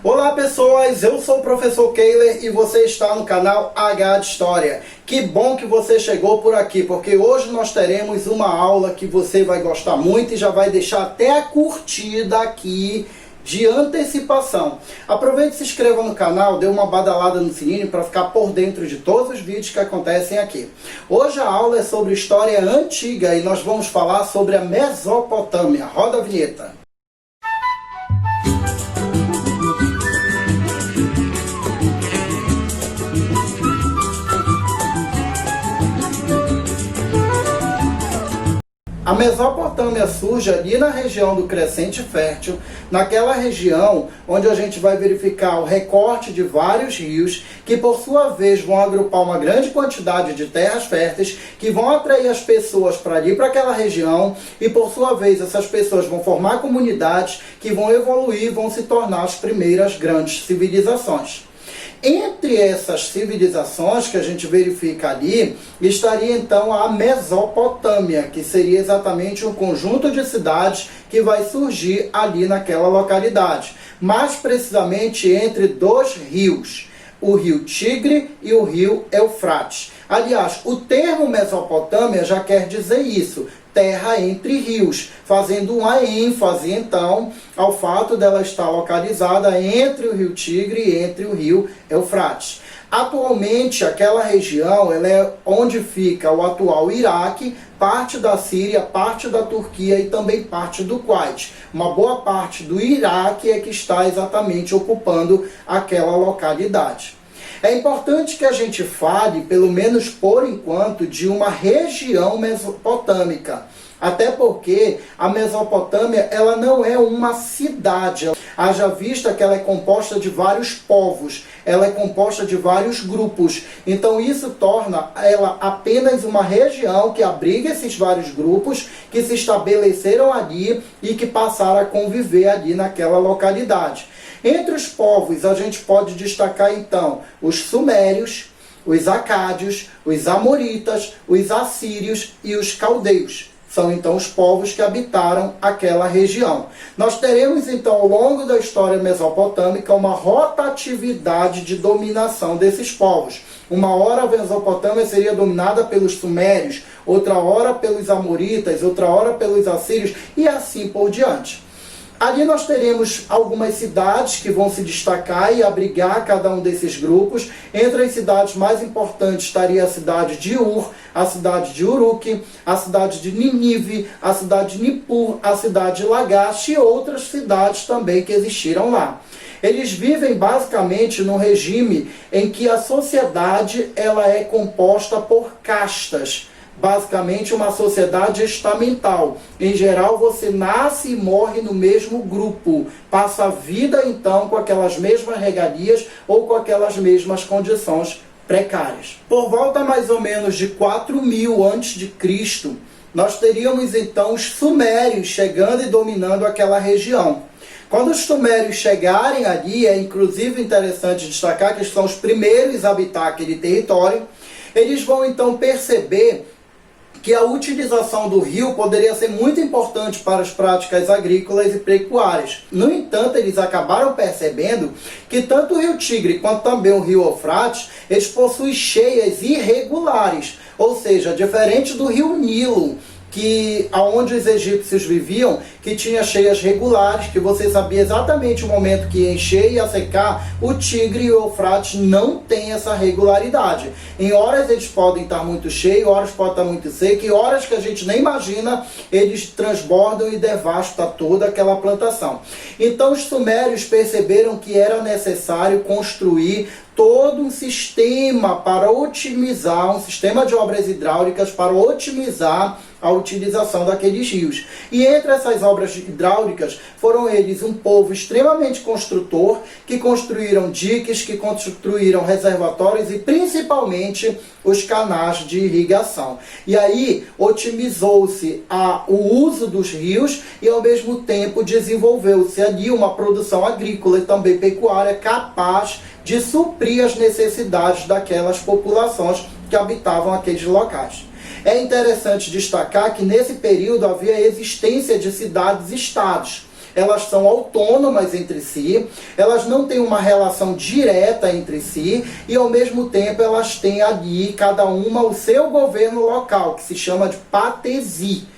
Olá pessoas, eu sou o professor Keiler e você está no canal H de História. Que bom que você chegou por aqui, porque hoje nós teremos uma aula que você vai gostar muito e já vai deixar até a curtida aqui de antecipação. Aproveite e se inscreva no canal, dê uma badalada no sininho para ficar por dentro de todos os vídeos que acontecem aqui. Hoje a aula é sobre história antiga e nós vamos falar sobre a Mesopotâmia. Roda a vinheta. A Mesopotâmia surge ali na região do Crescente Fértil, naquela região onde a gente vai verificar o recorte de vários rios, que por sua vez vão agrupar uma grande quantidade de terras férteis, que vão atrair as pessoas para ali, para aquela região, e por sua vez essas pessoas vão formar comunidades que vão evoluir, vão se tornar as primeiras grandes civilizações. Entre essas civilizações que a gente verifica ali, estaria então a Mesopotâmia, que seria exatamente um conjunto de cidades que vai surgir ali naquela localidade. Mais precisamente entre dois rios, o rio Tigre e o rio Eufrates. Aliás, o termo Mesopotâmia já quer dizer isso, terra entre rios, fazendo uma ênfase, então, ao fato dela estar localizada entre o rio Tigre e entre o rio Eufrates. Atualmente, aquela região ela é onde fica o atual Iraque, parte da Síria, parte da Turquia e também parte do Kuwait. Uma boa parte do Iraque é que está exatamente ocupando aquela localidade. É importante que a gente fale, pelo menos por enquanto, de uma região mesopotâmica. Até porque a Mesopotâmia ela não é uma cidade. Haja vista que ela é composta de vários povos, ela é composta de vários grupos. Então isso torna ela apenas uma região que abriga esses vários grupos que se estabeleceram ali e que passaram a conviver ali naquela localidade. Entre os povos a gente pode destacar então os sumérios, os acádios, os amoritas, os assírios e os caldeus. São então os povos que habitaram aquela região. Nós teremos então ao longo da história mesopotâmica uma rotatividade de dominação desses povos. Uma hora a Mesopotâmia seria dominada pelos sumérios, outra hora pelos amoritas, outra hora pelos assírios e assim por diante. Ali nós teremos algumas cidades que vão se destacar e abrigar cada um desses grupos. Entre as cidades mais importantes estaria a cidade de Ur, a cidade de Uruk, a cidade de Nínive, a cidade de Nippur, a cidade de Lagash e outras cidades também que existiram lá. Eles vivem basicamente num regime em que a sociedade ela é composta por castas. Basicamente uma sociedade estamental. Em geral, você nasce e morre no mesmo grupo. Passa a vida, então, com aquelas mesmas regalias ou com aquelas mesmas condições precárias. Por volta mais ou menos de 4000 a.C., nós teríamos, então, os sumérios chegando e dominando aquela região. Quando os sumérios chegarem ali, é inclusive interessante destacar que eles são os primeiros a habitar aquele território, eles vão, então, perceber que a utilização do rio poderia ser muito importante para as práticas agrícolas e pecuárias. No entanto, eles acabaram percebendo que tanto o rio Tigre quanto também o rio Eufrates, eles possuem cheias irregulares, ou seja, diferente do rio Nilo, aonde os egípcios viviam, que tinha cheias regulares, que você sabia exatamente o momento que ia encher e ia secar. O Tigre e o Eufrates não tem essa regularidade. Em horas eles podem estar muito cheios, horas podem estar muito secos, e horas que a gente nem imagina, eles transbordam e devastam toda aquela plantação. Então os sumérios perceberam que era necessário construir todo um sistema para otimizar, um sistema de obras hidráulicas para otimizar a utilização daqueles rios. E entre essas obras hidráulicas foram eles um povo extremamente construtor, que construíram diques, que construíram reservatórios e principalmente os canais de irrigação. E aí otimizou-se o uso dos rios e ao mesmo tempo desenvolveu-se ali uma produção agrícola e também pecuária capaz de suprir as necessidades daquelas populações que habitavam aqueles locais. É interessante destacar que nesse período havia a existência de cidades-estados. elas são autônomas entre si, elas não têm uma relação direta entre si e ao mesmo tempo elas têm ali, cada uma, o seu governo local, que se chama de patesi.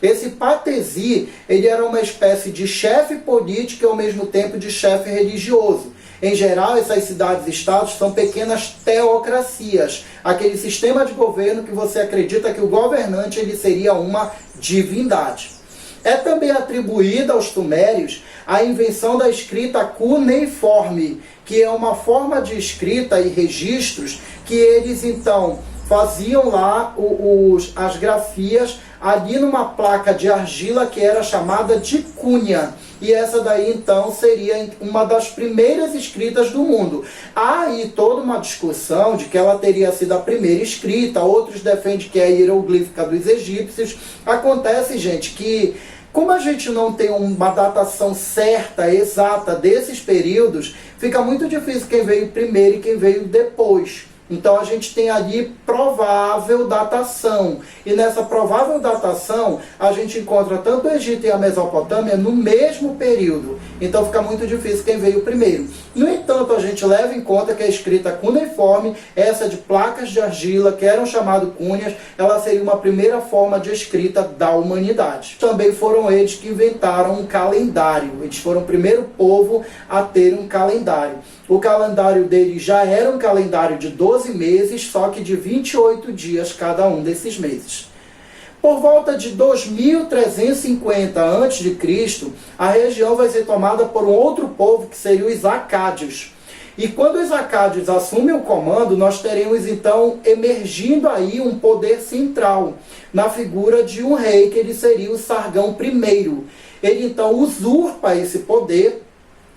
Esse patesi, ele era uma espécie de chefe político e ao mesmo tempo de chefe religioso. Em geral, essas cidades-estados são pequenas teocracias, aquele sistema de governo que você acredita que o governante ele seria uma divindade. É também atribuída aos sumérios a invenção da escrita cuneiforme, que é uma forma de escrita e registros que eles então faziam lá as grafias ali numa placa de argila que era chamada de cunha. E essa daí então seria uma das primeiras escritas do mundo. Há aí toda uma discussão de que ela teria sido a primeira escrita, outros defendem que é a hieroglífica dos egípcios. Acontece, gente, que como a gente não tem uma datação certa, exata desses períodos, fica muito difícil quem veio primeiro e quem veio depois. Então a gente tem ali provável datação. E nessa provável datação, a gente encontra tanto o Egito e a Mesopotâmia no mesmo período. Então fica muito difícil quem veio primeiro. No entanto, a gente leva em conta que a escrita cuneiforme, essa de placas de argila, que eram chamadas cunhas, ela seria uma primeira forma de escrita da humanidade. Também foram eles que inventaram um calendário. Eles foram o primeiro povo a ter um calendário. O calendário deles já era um calendário de 12 meses, só que de 28 dias cada um desses meses. Por volta de 2350 a.C., a região vai ser tomada por um outro povo que seria os acádios. E quando os acádios assumem o comando, nós teremos então emergindo aí um poder central, na figura de um rei, que ele seria o Sargão I. Ele então usurpa esse poder,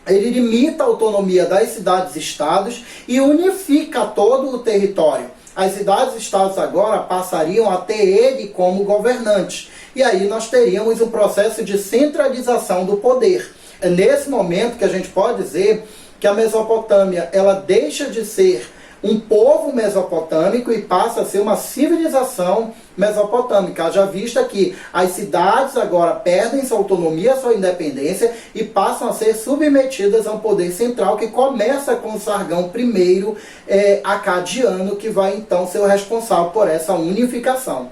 ele limita a autonomia das cidades-estados e unifica todo o território. As cidades-estados agora passariam a ter ele como governante. E aí nós teríamos um processo de centralização do poder. É nesse momento que a gente pode dizer que a Mesopotâmia ela deixa de ser um povo mesopotâmico e passa a ser uma civilização mesopotâmica. Já vista que as cidades agora perdem sua autonomia, sua independência e passam a ser submetidas a um poder central que começa com o Sargão I acadiano, que vai então ser o responsável por essa unificação.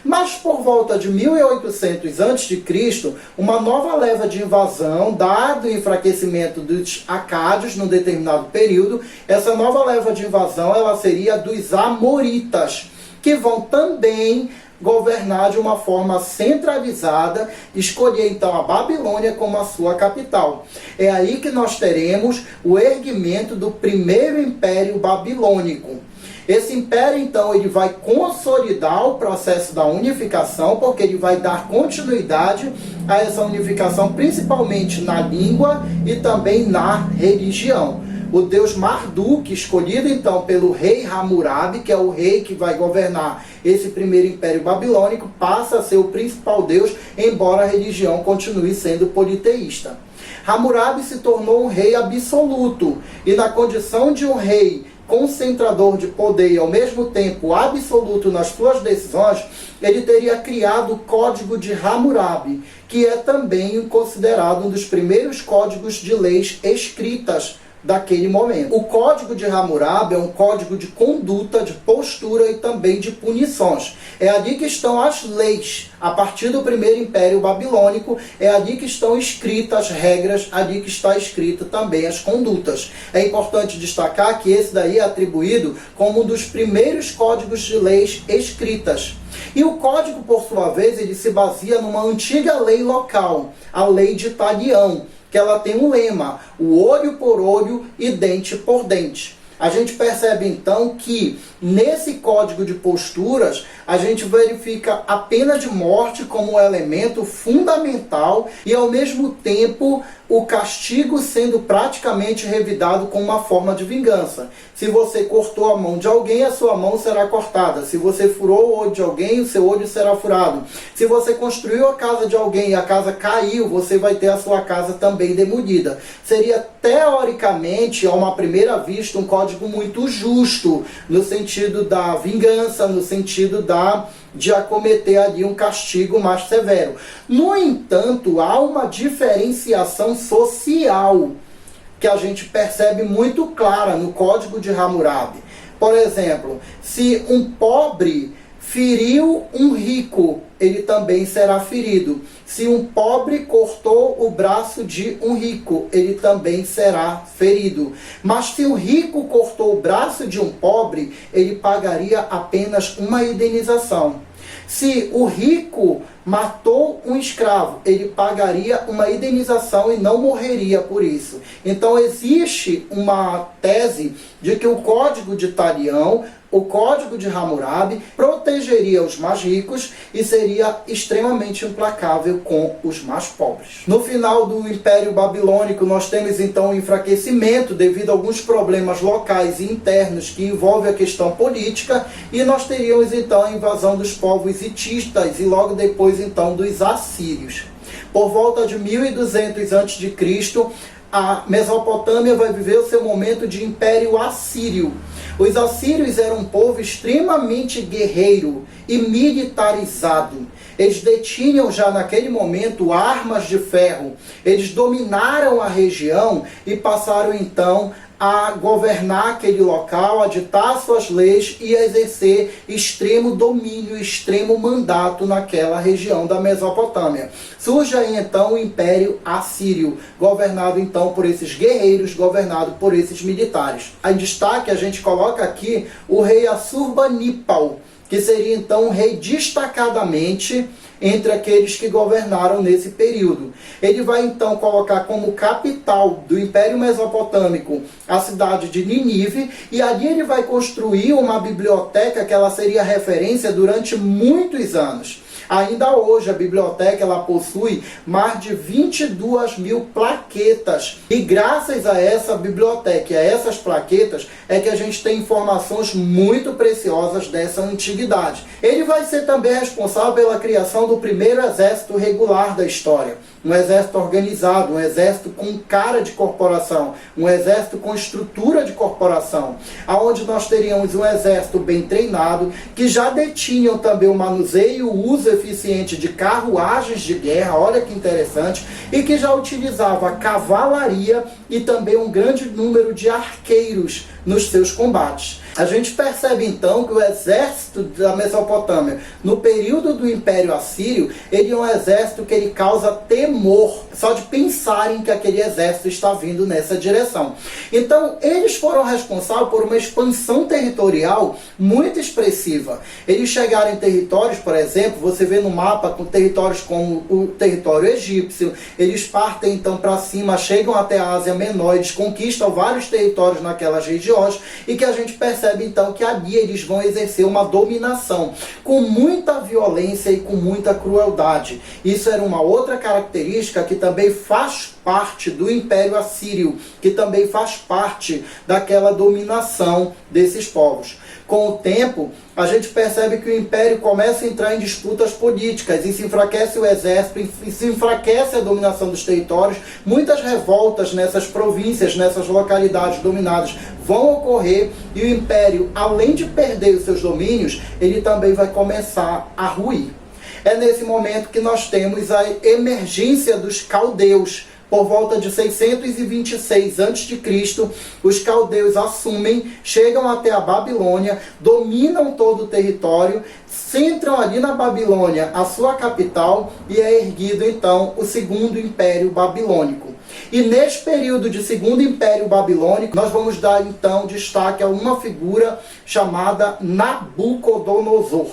Mas por volta de 1800 a.C., uma nova leva de invasão, dado o enfraquecimento dos acádios num determinado período, essa nova leva de invasão ela seria dos amoritas, que vão também governar de uma forma centralizada, escolher então a Babilônia como a sua capital. É aí que nós teremos o erguimento do primeiro império babilônico. Esse império, então, ele vai consolidar o processo da unificação, porque ele vai dar continuidade a essa unificação, principalmente na língua e também na religião. O deus Marduk, escolhido então pelo rei Hammurabi, que é o rei que vai governar esse primeiro império babilônico, passa a ser o principal deus, embora a religião continue sendo politeísta. Hammurabi se tornou um rei absoluto, e na condição de um rei concentrador de poder e ao mesmo tempo absoluto nas suas decisões, ele teria criado o Código de Hammurabi, que é também considerado um dos primeiros códigos de leis escritas daquele momento. O Código de Hammurabi é um código de conduta, de postura e também de punições. É ali que estão as leis. A partir do primeiro império babilônico, é ali que estão escritas as regras, ali que está escrita também as condutas. É importante destacar que esse daí é atribuído como um dos primeiros códigos de leis escritas. E o código, por sua vez, ele se baseia numa antiga lei local, a lei de Talião, que ela tem um lema, o olho por olho e dente por dente. A gente percebe então que nesse código de posturas a gente verifica a pena de morte como um elemento fundamental e ao mesmo tempo o castigo sendo praticamente revidado com uma forma de vingança. Se você cortou a mão de alguém, a sua mão será cortada. Se você furou o olho de alguém, o seu olho será furado. Se você construiu a casa de alguém e a casa caiu, você vai ter a sua casa também demolida. Seria teoricamente, a uma primeira vista, um código muito justo, no sentido da vingança, no sentido da de acometer ali um castigo mais severo. No entanto, há uma diferenciação social que a gente percebe muito clara no Código de Hammurabi. Por exemplo, se um pobre feriu um rico, ele também será ferido. Se um pobre cortou o braço de um rico, ele também será ferido. Mas se o rico cortou o braço de um pobre, ele pagaria apenas uma indenização. Se o rico matou um escravo, ele pagaria uma indenização e não morreria por isso. Então existe uma tese de que o Código de Talião, o Código de Hammurabi, protegeria os mais ricos e seria extremamente implacável com os mais pobres. No final do Império Babilônico, nós temos então um enfraquecimento devido a alguns problemas locais e internos que envolvem a questão política, e nós teríamos então a invasão dos povos hitistas e logo depois então dos assírios. Por volta de 1200 a.C., a Mesopotâmia vai viver o seu momento de Império Assírio. Os assírios eram um povo extremamente guerreiro e militarizado. Eles detinham já naquele momento armas de ferro. Eles dominaram a região e passaram então a governar aquele local, a ditar suas leis e a exercer extremo domínio, extremo mandato naquela região da Mesopotâmia. Surge aí então o Império Assírio, governado então por esses guerreiros, governado por esses militares. Em destaque a gente coloca aqui o rei Assurbanipal, que seria então um rei destacadamente entre aqueles que governaram nesse período. Ele vai então colocar como capital do Império Mesopotâmico a cidade de Nínive, e ali ele vai construir uma biblioteca que ela seria referência durante muitos anos. Ainda hoje a biblioteca ela possui mais de 22.000 plaquetas, e graças a essa biblioteca e a essas plaquetas é que a gente tem informações muito preciosas dessa antiguidade. Ele vai ser também responsável pela criação do primeiro exército regular da história. Um exército organizado, um exército com cara de corporação, um exército com estrutura de corporação, aonde nós teríamos um exército bem treinado, que já detinham também o manuseio e o uso eficiente de carruagens de guerra, olha que interessante, e que já utilizava cavalaria e também um grande número de arqueiros nos seus combates. A gente percebe então que o exército da Mesopotâmia, no período do Império Assírio, ele é um exército que ele causa temor, só de pensarem que aquele exército está vindo nessa direção. Então, eles foram responsáveis por uma expansão territorial muito expressiva. Eles chegaram em territórios, por exemplo, você vê no mapa com territórios como o território egípcio, eles partem então para cima, chegam até a Ásia Menor, eles conquistam vários territórios naquelas regiões, e que a gente percebe então que ali eles vão exercer uma dominação com muita violência e com muita crueldade. Isso era uma outra característica que também faz parte do Império Assírio, que também faz parte daquela dominação desses povos. Com o tempo, a gente percebe que o Império começa a entrar em disputas políticas e se enfraquece o exército, e se enfraquece a dominação dos territórios. Muitas revoltas nessas províncias, nessas localidades dominadas vão ocorrer, e o Império, além de perder os seus domínios, ele também vai começar a ruir. É nesse momento que nós temos a emergência dos caldeus. Por volta de 626 a.C., os caldeus assumem, chegam até a Babilônia, dominam todo o território, centram ali na Babilônia a sua capital, e é erguido então o segundo Império Babilônico. E neste período de segundo Império Babilônico, nós vamos dar então destaque a uma figura chamada Nabucodonosor.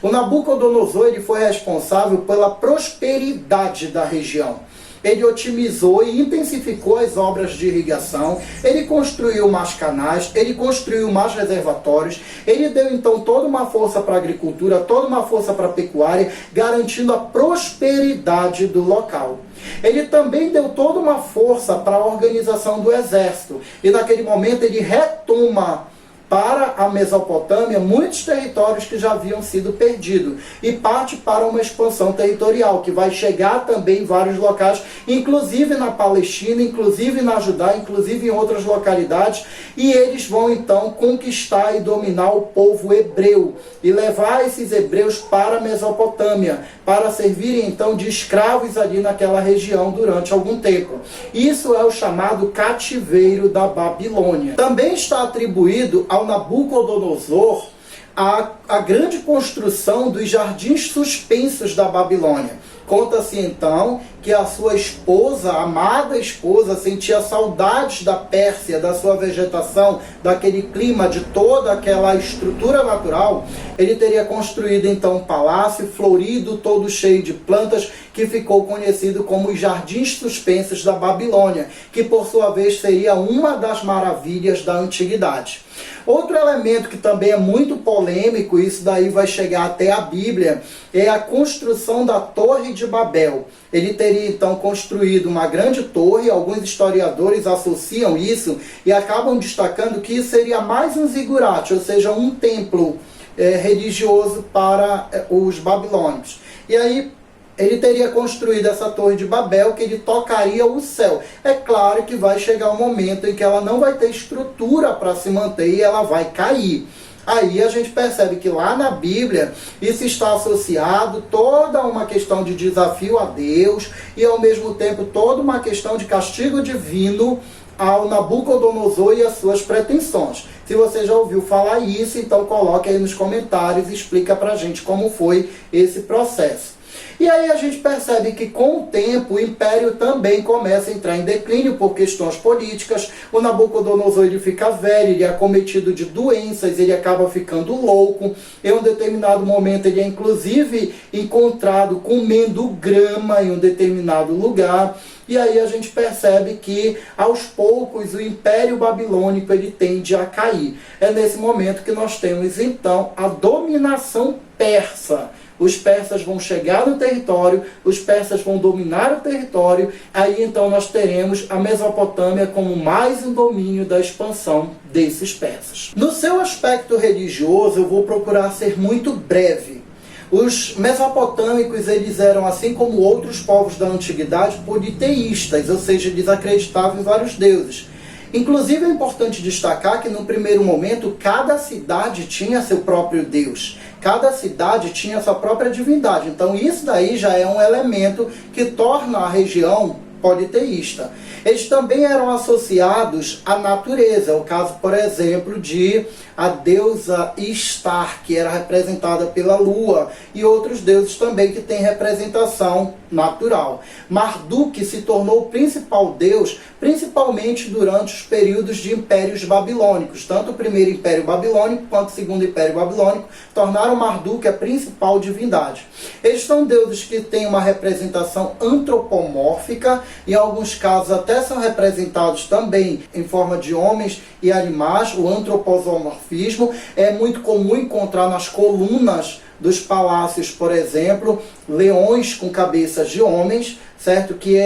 O Nabucodonosor ele foi responsável pela prosperidade da região. Ele otimizou e intensificou as obras de irrigação, ele construiu mais canais, ele construiu mais reservatórios, ele deu então toda uma força para a agricultura, toda uma força para a pecuária, garantindo a prosperidade do local. Ele também deu toda uma força para a organização do exército, e naquele momento ele retoma para a Mesopotâmia muitos territórios que já haviam sido perdidos e parte para uma expansão territorial que vai chegar também em vários locais, inclusive na Palestina, inclusive na Judá, inclusive em outras localidades, e eles vão então conquistar e dominar o povo hebreu e levar esses hebreus para a Mesopotâmia, para servirem então de escravos ali naquela região durante algum tempo. Isso é o chamado cativeiro da Babilônia. Também está atribuído ao Nabucodonosor a grande construção dos jardins suspensos da Babilônia. Conta-se então que a sua esposa, a amada esposa, sentia saudades da Pérsia, da sua vegetação, daquele clima, de toda aquela estrutura natural. Ele teria construído então um palácio florido, todo cheio de plantas, que ficou conhecido como os Jardins Suspensos da Babilônia, que por sua vez seria uma das maravilhas da antiguidade. Outro elemento que também é muito polêmico, isso daí vai chegar até a Bíblia, é a construção da Torre de Babel. Ele teria então construído uma grande torre, alguns historiadores associam isso e acabam destacando que isso seria mais um zigurate, ou seja, um templo religioso para os babilônicos. E aí ele teria construído essa Torre de Babel, que ele tocaria o céu. É claro que vai chegar um momento em que ela não vai ter estrutura para se manter e ela vai cair. Aí a gente percebe que lá na Bíblia isso está associado toda uma questão de desafio a Deus e ao mesmo tempo toda uma questão de castigo divino ao Nabucodonosor e as suas pretensões. Se você já ouviu falar isso, então coloque aí nos comentários e explica pra gente como foi esse processo. E aí a gente percebe que com o tempo o império também começa a entrar em declínio por questões políticas. O Nabucodonosor ele fica velho, ele é acometido de doenças, ele acaba ficando louco. Em um determinado momento ele é inclusive encontrado comendo grama em um determinado lugar. E aí a gente percebe que aos poucos o Império Babilônico ele tende a cair. É nesse momento que nós temos então a dominação persa. Os persas vão chegar no território, os persas vão dominar o território, aí então nós teremos a Mesopotâmia como mais um domínio da expansão desses persas. No seu aspecto religioso, eu vou procurar ser muito breve. Os mesopotâmicos, eles eram, assim como outros povos da antiguidade, politeístas, ou seja, eles acreditavam em vários deuses. Inclusive é importante destacar que no primeiro momento cada cidade tinha seu próprio deus. Cada cidade tinha sua própria divindade. Então isso daí já é um elemento que torna a região politeísta. Eles também eram associados à natureza. O caso, por exemplo, de a deusa Ishtar, que era representada pela lua, e outros deuses também que têm representação natural. Marduk se tornou o principal deus, principalmente durante os períodos de impérios babilônicos. Tanto o primeiro império babilônico quanto o segundo império babilônico tornaram Marduk a principal divindade. Eles são deuses que têm uma representação antropomórfica, em alguns casos até são representados também em forma de homens e animais. O antropomorfismo é muito comum encontrar nas colunas dos palácios, por exemplo, leões com cabeças de homens, certo? Que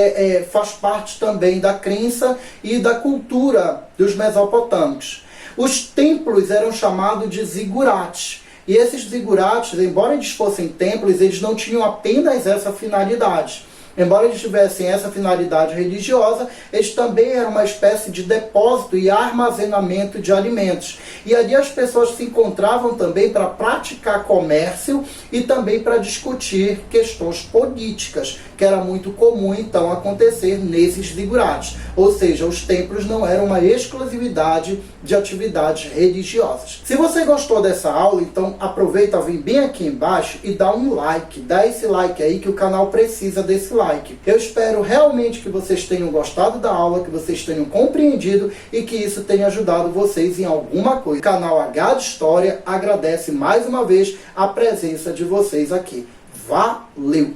faz parte também da crença e da cultura dos mesopotâmicos. Os templos eram chamados de zigurates. E esses zigurates, embora eles fossem templos, eles não tinham apenas essa finalidade. Embora eles tivessem essa finalidade religiosa, eles também eram uma espécie de depósito e armazenamento de alimentos. E ali as pessoas se encontravam também para praticar comércio e também para discutir questões políticas, que era muito comum então acontecer nesses zigurates. Ou seja, os templos não eram uma exclusividade de atividades religiosas. Se você gostou dessa aula, então aproveita, vem bem aqui embaixo e dá um like. Dá esse like aí que o canal precisa desse like. Eu espero realmente que vocês tenham gostado da aula, que vocês tenham compreendido e que isso tenha ajudado vocês em alguma coisa. O canal H de História agradece mais uma vez a presença de vocês aqui. Valeu!